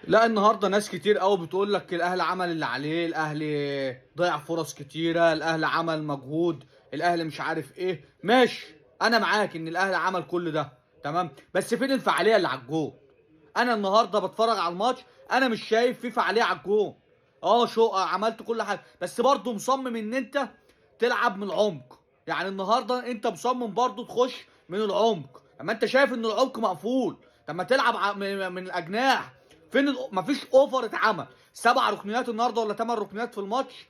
لا، النهارده ناس كتير قوي بتقول لك الاهلي عمل اللي عليه، الاهلي ضيع فرص كتيره، الاهلي عمل مجهود، الاهلي مش عارف ايه. ماشي، انا معاك ان الاهلي عمل كل ده، تمام. بس فين الفعاليه اللي على الجون؟ انا النهارده بتفرج على الماتش، انا مش شايف في فعاليه على الجون. شو عملت كل حاجه، بس برضه مصمم ان انت تلعب من العمق. يعني النهارده انت مصمم برضه تخش من العمق، اما انت شايف ان العمق مقفول. طب ما تلعب من الاجناح. فين مفيش اوفر اتعمل. 7 ركنيات النهارده ولا 8 ركنيات في الماتش.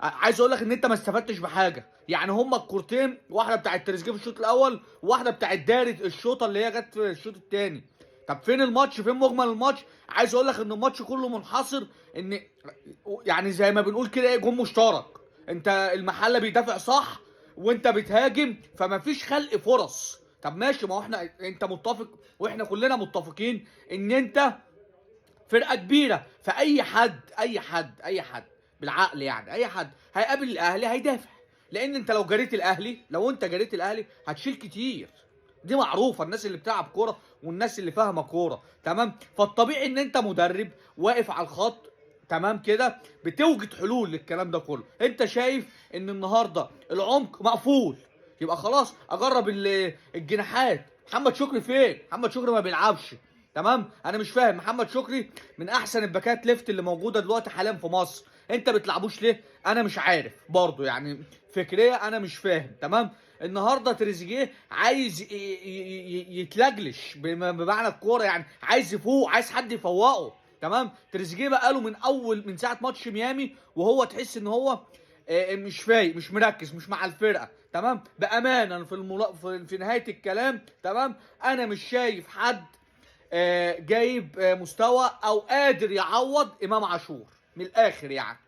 عايز اقول لك ان انت ما استفدتش بحاجه. يعني هما الكورتين، واحده بتاعت تريزيجيه في الشوط الاول، وواحده بتاعت داري الشوطه اللي هي جت في الشوط الثاني. طب فين الماتش؟ فين مجمل الماتش؟ عايز اقول لك ان الماتش كله منحصر ان، يعني زي ما بنقول كده، ايه، جون مشترك. انت المحله بيدافع صح وانت بتهاجم، فما فيش خلق فرص. طب ماشي، ما هو انت متفق واحنا كلنا متفقين ان انت فرقه كبيره، فاي حد اي حد بالعقل، يعني اي حد هيقابل الاهلي هيدافع. لان انت لو انت جريت الاهلي هتشيل كتير. دي معروفه، الناس اللي بتلعب كوره والناس اللي فاهمه كوره، تمام. فالطبيعي ان انت مدرب واقف على الخط، تمام كده، بتوجد حلول للكلام ده كله. انت شايف ان النهارده العمق مقفول، يبقى خلاص اجرب الجناحات. محمد شكري فين؟ محمد شكري ما بيلعبش، تمام. انا مش فاهم، محمد شكري من احسن الباكات ليفت اللي موجوده دلوقتي حاليا في مصر، انت بتلعبوش ليه؟ انا مش عارف برضو، يعني فكريا انا مش فاهم، تمام. النهارده تريزيجيه عايز يتلجلش بمعنى الكوره، يعني عايز يفوق، عايز حد يفوقه، تمام. تريزيجيه بقى له من ساعه ماتش ميامي وهو تحس ان هو مش فايق، مش مركز، مش مع الفرقه، تمام. بامانه في نهايه الكلام، تمام، انا مش شايف حد جايب مستوى او قادر يعوض امام عاشور، من الاخر يعني.